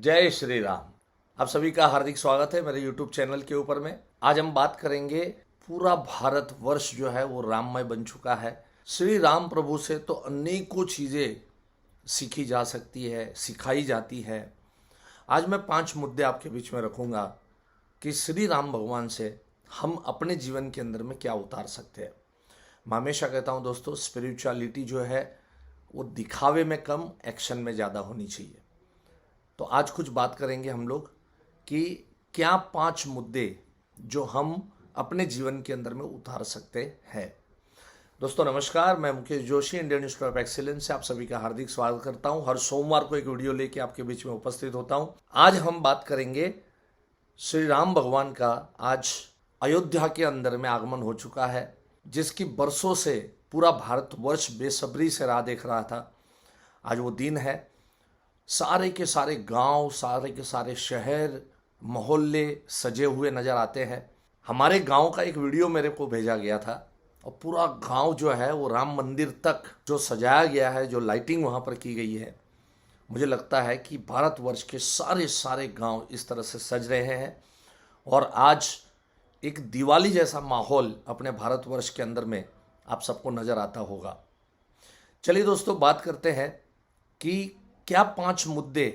जय श्री राम। आप सभी का हार्दिक स्वागत है मेरे YouTube चैनल के ऊपर में। आज हम बात करेंगे, पूरा भारतवर्ष जो है वो राममय बन चुका है। श्री राम प्रभु से तो अनेकों चीज़ें सीखी जा सकती है, सिखाई जाती है। आज मैं 5 मुद्दे आपके बीच में रखूंगा कि श्री राम भगवान से हम अपने जीवन के अंदर में क्या उतार सकते हैं। मैं हमेशा कहता हूँ दोस्तों, स्पिरिचुअलिटी जो है वो दिखावे में कम, एक्शन में ज़्यादा होनी चाहिए। तो आज कुछ बात करेंगे हम लोग कि क्या 5 मुद्दे जो हम अपने जीवन के अंदर में उतार सकते हैं। दोस्तों नमस्कार, मैं Mukesh Joshi, Indian institute of excellence से आप सभी का हार्दिक स्वागत करता हूं। हर सोमवार को एक वीडियो लेके आपके बीच में उपस्थित होता हूं। आज हम बात करेंगे श्री राम भगवान का। आज अयोध्या के अंदर में आगमन हो चुका है, जिसकी बरसों से पूरा भारतवर्ष बेसब्री से राह देख रहा था। आज वो दिन है। सारे के सारे गांव, सारे के सारे शहर, मोहल्ले सजे हुए नज़र आते हैं। हमारे गांव का एक वीडियो मेरे को भेजा गया था और पूरा गांव जो है वो राम मंदिर तक जो सजाया गया है, जो लाइटिंग वहां पर की गई है, मुझे लगता है कि भारतवर्ष के सारे सारे गांव इस तरह से सज रहे हैं और आज एक दिवाली जैसा माहौल अपने भारतवर्ष के अंदर में आप सबको नज़र आता होगा। चलिए दोस्तों, बात करते हैं कि क्या 5 मुद्दे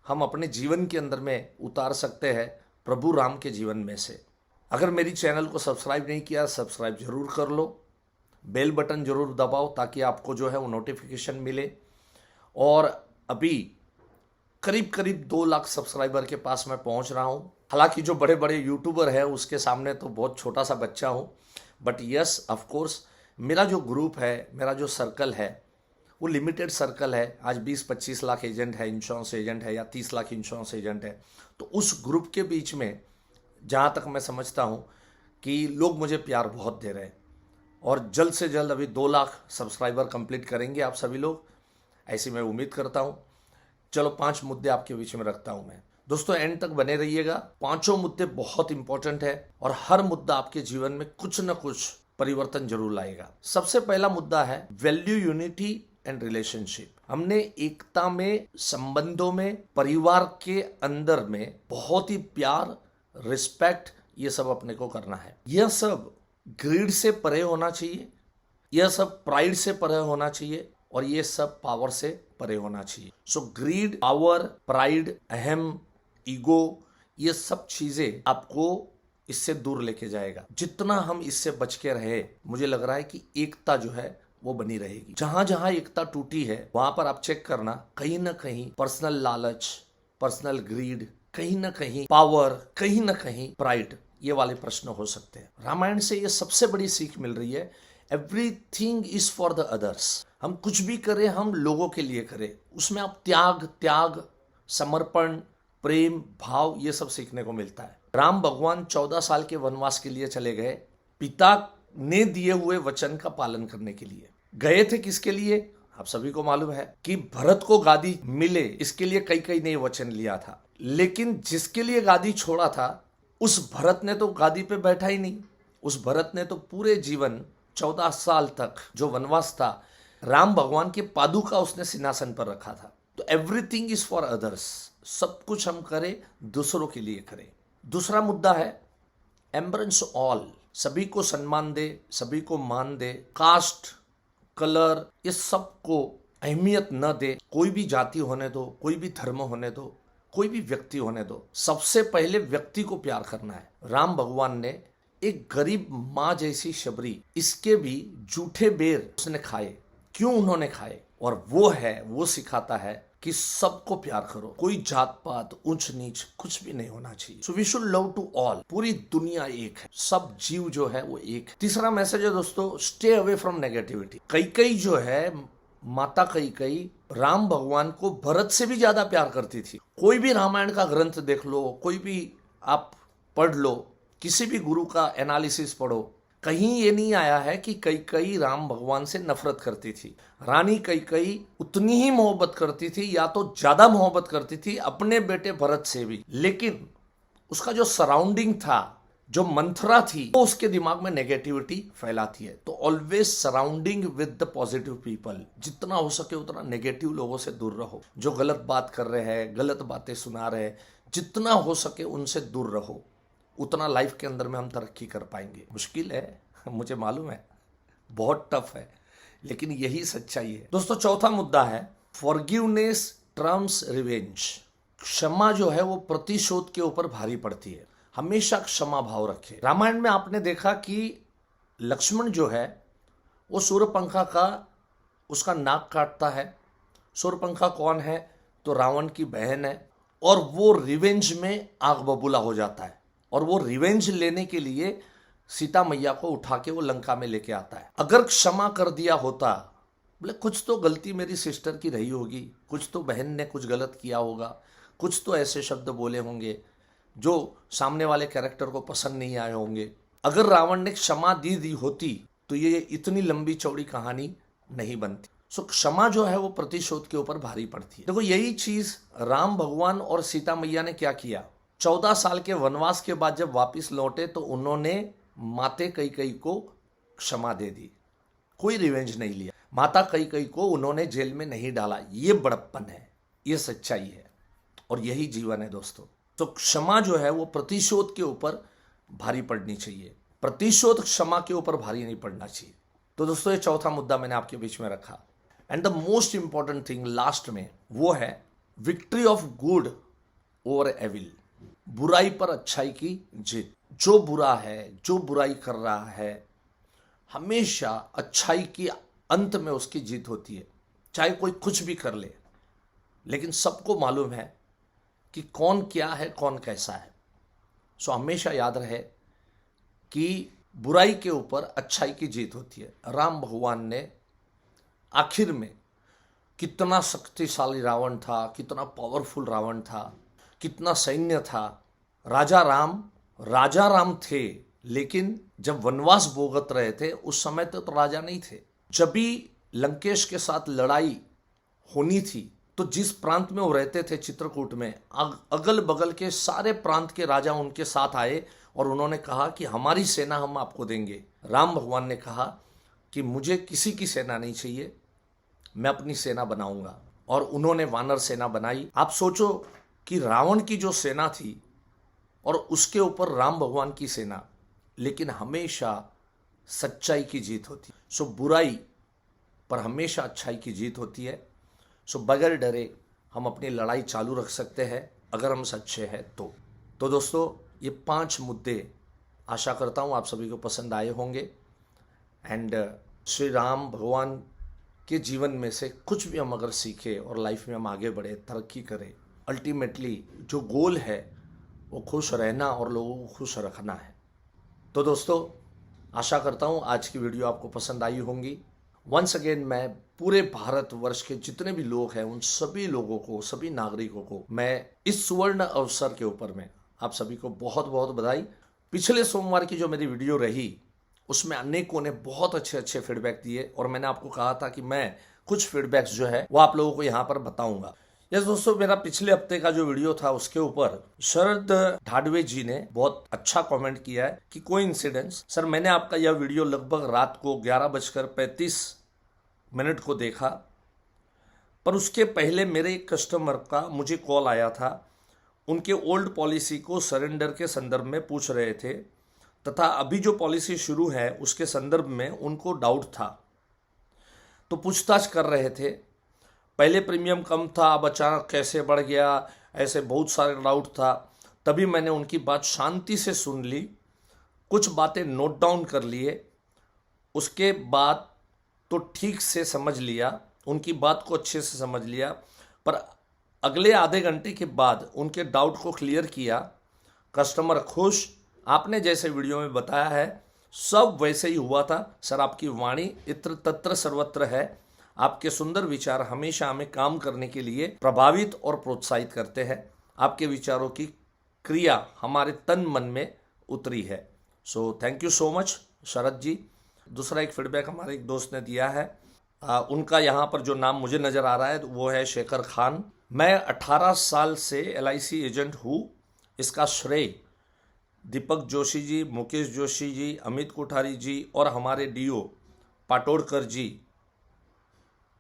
हम अपने जीवन के अंदर में उतार सकते हैं प्रभु राम के जीवन में से। अगर मेरी चैनल को सब्सक्राइब नहीं किया, सब्सक्राइब जरूर कर लो, बेल बटन जरूर दबाओ ताकि आपको जो है वो नोटिफिकेशन मिले। और अभी करीब करीब 2 लाख सब्सक्राइबर के पास मैं पहुंच रहा हूं। हालांकि जो बड़े बड़े यूट्यूबर है उसके सामने तो बहुत छोटा सा बच्चा हूं, बट यस ऑफ कोर्स मेरा जो ग्रुप है, मेरा जो सर्कल है वो लिमिटेड सर्कल है। आज 20-25 लाख एजेंट है, इंश्योरेंस एजेंट है, या 30 लाख इंश्योरेंस एजेंट है। तो उस ग्रुप के बीच में जहाँ तक मैं समझता हूँ कि लोग मुझे प्यार बहुत दे रहे हैं और जल्द से जल्द अभी 2 लाख सब्सक्राइबर कंप्लीट करेंगे आप सभी लोग, ऐसी मैं उम्मीद करता हूँ। चलो 5 मुद्दे आपके बीच में रखता हूँ मैं। दोस्तों एंड तक बने रहिएगा। 5 मुद्दे बहुत इंपॉर्टेंट है और हर मुद्दा आपके जीवन में कुछ न कुछ परिवर्तन जरूर लाएगा। सबसे पहला मुद्दा है वैल्यू, यूनिटी एंड रिलेशनशिप। हमने एकता में, संबंधों में, परिवार के अंदर में बहुत ही प्यार, रिस्पेक्ट, ये सब अपने को करना है। यह सब ग्रीड से परे होना चाहिए, यह सब प्राइड से परे होना चाहिए और ये सब पावर से परे होना चाहिए। सो ग्रीड, पावर, प्राइड, अहम, ईगो, ये सब चीजें आपको इससे दूर लेके जाएगा। जितना हम इससे बच के रहे, मुझे लग रहा है कि एकता जो है वो बनी रहेगी। जहां जहां एकता टूटी है वहां पर आप चेक करना, कहीं ना कहीं पर्सनल लालच, पर्सनल ग्रीड, कहीं ना कहीं पावर, कहीं ना कहीं प्राइड, ये वाले प्रश्न हो सकते हैं। रामायण से ये सबसे बड़ी सीख मिल रही है, everything is for the others. हम कुछ भी करें हम लोगों के लिए करें, उसमें आप त्याग, समर्पण, प्रेम भाव, ये सब सीखने को मिलता है। राम भगवान 14 साल के वनवास के लिए चले गए, पिता ने दिए हुए वचन का पालन करने के लिए गए थे। किसके लिए? आप सभी को मालूम है कि भरत को गादी मिले, इसके लिए कई ने वचन लिया था। लेकिन जिसके लिए गादी छोड़ा था उस भरत ने तो गादी पे बैठा ही नहीं। उस भरत ने तो पूरे जीवन 14 साल तक जो वनवास था, राम भगवान के पादुका उसने सिंहासन पर रखा था। तो एवरीथिंग इज फॉर अदर्स, सब कुछ हम करें दूसरों के लिए करें। दूसरा मुद्दा है एम्ब्रेस ऑल, सभी को सम्मान दे, सभी को मान दे। कास्ट, कलर, इस सब को अहमियत न दे। कोई भी जाति होने दो, कोई भी धर्म होने दो, कोई भी व्यक्ति होने दो, सबसे पहले व्यक्ति को प्यार करना है। राम भगवान ने एक गरीब माँ जैसी शबरी, इसके भी जूठे बेर उसने खाए। क्यों उन्होंने खाए? और वो सिखाता है कि सबको प्यार करो, कोई जात पात, ऊंच नीच कुछ भी नहीं होना चाहिए। So we should love to all, पूरी दुनिया एक है, सब जीव जो है वो एक है। तीसरा मैसेज है दोस्तों, स्टे अवे फ्रॉम नेगेटिविटी। कई जो है, माता कई राम भगवान को भरत से भी ज्यादा प्यार करती थी। कोई भी रामायण का ग्रंथ देख लो, कोई भी आप पढ़ लो, किसी भी गुरु का एनालिसिस पढ़ो, कहीं ये नहीं आया है कि कई राम भगवान से नफरत करती थी। रानी कई उतनी ही मोहब्बत करती थी, या तो ज्यादा मोहब्बत करती थी अपने बेटे भरत से भी। लेकिन उसका जो सराउंडिंग था, जो मंथरा थी वो उसके दिमाग में नेगेटिविटी फैलाती है। तो always surrounding with the positive people, जितना हो सके उतना नेगेटिव लोगों से दूर रहो। जो गलत बात कर रहे हैं, गलत बातें सुना रहे हैं, जितना हो सके उनसे दूर रहो, उतना लाइफ के अंदर में हम तरक्की कर पाएंगे। मुश्किल है, मुझे मालूम है, बहुत टफ है, लेकिन यही सच्चाई है। दोस्तों, चौथा मुद्दा है फॉरगिवनेस ट्रम्प्स रिवेंज। क्षमा जो है वो प्रतिशोध के ऊपर भारी पड़ती है। हमेशा क्षमा भाव रखे। रामायण में आपने देखा कि लक्ष्मण जो है वो सूर्यपंखा का उसका नाक काटता है। सूर्यपंखा कौन है? तो रावण की बहन है, और वो रिवेंज में आग बबूला हो जाता है, और वो रिवेंज लेने के लिए सीता मैया को उठा के वो लंका में लेके आता है। अगर क्षमा कर दिया होता, बोले कुछ तो गलती मेरी सिस्टर की रही होगी, कुछ तो बहन ने कुछ गलत किया होगा, कुछ तो ऐसे शब्द बोले होंगे जो सामने वाले कैरेक्टर को पसंद नहीं आए होंगे। अगर रावण ने क्षमा दी होती तो ये इतनी लंबी चौड़ी कहानी नहीं बनती। सो क्षमा जो है वो प्रतिशोध के ऊपर भारी पड़ती है। देखो, यही चीज राम भगवान और सीता मैया ने क्या किया। 14 साल के वनवास के बाद जब वापिस लौटे तो उन्होंने माते कैकेयी को क्षमा दे दी, कोई रिवेंज नहीं लिया। माता कैकेयी को उन्होंने जेल में नहीं डाला। ये बड़प्पन है, ये सच्चाई है, और यही जीवन है दोस्तों। तो क्षमा जो है वो प्रतिशोध के ऊपर भारी पड़नी चाहिए, प्रतिशोध क्षमा के ऊपर भारी नहीं पड़ना चाहिए। तो दोस्तों, ये चौथा मुद्दा मैंने आपके बीच में रखा। And the most important thing last में वो है victory of good over evil. बुराई पर अच्छाई की जीत। जो बुरा है, जो बुराई कर रहा है, हमेशा अच्छाई की अंत में उसकी जीत होती है, चाहे कोई कुछ भी कर ले। लेकिन सबको मालूम है कि कौन क्या है, कौन कैसा है। सो हमेशा याद रहे कि बुराई के ऊपर अच्छाई की जीत होती है। राम भगवान ने आखिर में, कितना शक्तिशाली रावण था, कितना पावरफुल रावण था, कितना सैन्य था। राजा राम थे, लेकिन जब वनवास भोगत रहे थे उस समय तो राजा नहीं थे। जब भी लंकेश के साथ लड़ाई होनी थी तो जिस प्रांत में वो रहते थे, चित्रकूट में, अगल बगल के सारे प्रांत के राजा उनके साथ आए और उन्होंने कहा कि हमारी सेना हम आपको देंगे। राम भगवान ने कहा कि मुझे किसी की सेना नहीं चाहिए, मैं अपनी सेना बनाऊंगा, और उन्होंने वानर सेना बनाई। आप सोचो कि रावण की जो सेना थी और उसके ऊपर राम भगवान की सेना, लेकिन हमेशा सच्चाई की जीत होती है। सो बुराई पर हमेशा अच्छाई की जीत होती है। सो बगैर डरे हम अपनी लड़ाई चालू रख सकते हैं अगर हम सच्चे हैं तो दोस्तों, ये 5 मुद्दे आशा करता हूँ आप सभी को पसंद आए होंगे। एंड श्री राम भगवान के जीवन में से कुछ भी हम अगर सीखें और लाइफ में हम आगे बढ़े, तरक्की करें, अल्टीमेटली जो गोल है वो खुश रहना और लोगों को खुश रखना है। तो दोस्तों, आशा करता हूँ आज की वीडियो आपको पसंद आई होंगी। वंस अगेन मैं पूरे भारतवर्ष के जितने भी लोग हैं उन सभी लोगों को, सभी नागरिकों को मैं इस सुवर्ण अवसर के ऊपर में आप सभी को बहुत बहुत बधाई। पिछले सोमवार की जो मेरी वीडियो रही उसमें अनेकों ने बहुत अच्छे फीडबैक दिए, और मैंने आपको कहा था कि मैं कुछ फीडबैक्स जो है वो आप लोगों को यहाँ पर बताऊंगा। यस दोस्तों, मेरा पिछले हफ्ते का जो वीडियो था उसके ऊपर शरद ढाडवे जी ने बहुत अच्छा कमेंट किया है कि कोइंसिडेंस सर, मैंने आपका यह वीडियो लगभग रात को 11:35 को देखा, पर उसके पहले मेरे एक कस्टमर का मुझे कॉल आया था। उनके ओल्ड पॉलिसी को सरेंडर के संदर्भ में पूछ रहे थे, तथा अभी जो पॉलिसी शुरू है उसके संदर्भ में उनको डाउट था, तो पूछताछ कर रहे थे। पहले प्रीमियम कम था, अब अचानक कैसे बढ़ गया, ऐसे बहुत सारे डाउट था। तभी मैंने उनकी बात शांति से सुन ली, कुछ बातें नोट डाउन कर लिए, उसके बाद तो ठीक से समझ लिया, उनकी बात को अच्छे से समझ लिया, पर अगले आधे घंटे के बाद उनके डाउट को क्लियर किया। कस्टमर खुश, आपने जैसे वीडियो में बताया है सब वैसे ही हुआ था। सर, आपकी वाणी इत्र तत्र सर्वत्र है, आपके सुंदर विचार हमेशा हमें काम करने के लिए प्रभावित और प्रोत्साहित करते हैं। आपके विचारों की क्रिया हमारे तन मन में उतरी है। So thank you so much Sharad ji. दूसरा एक फीडबैक हमारे एक दोस्त ने दिया है, उनका यहाँ पर जो नाम मुझे नज़र आ रहा है वो है शेखर खान। मैं 18 साल से LIC एजेंट हूँ। इसका श्रेय दीपक जोशी जी, मुकेश जोशी जी, अमित कोठारी जी और हमारे डीओ पाटोड़कर जी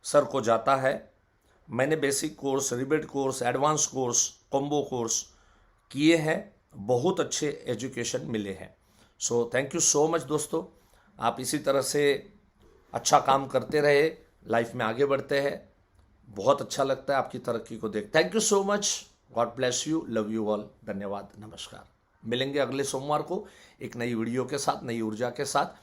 सर को जाता है। मैंने basic course, rebate course, advance course, combo course किए हैं, बहुत अच्छे एजुकेशन मिले हैं। सो थैंक यू सो मच दोस्तों, आप इसी तरह से अच्छा काम करते रहे, लाइफ में आगे बढ़ते हैं। बहुत अच्छा लगता है आपकी तरक्की को देख। Thank you so much, God bless you, love you all, धन्यवाद, नमस्कार। मिलेंगे अगले सोमवार को एक नई वीडियो के साथ, नई ऊर्जा के साथ।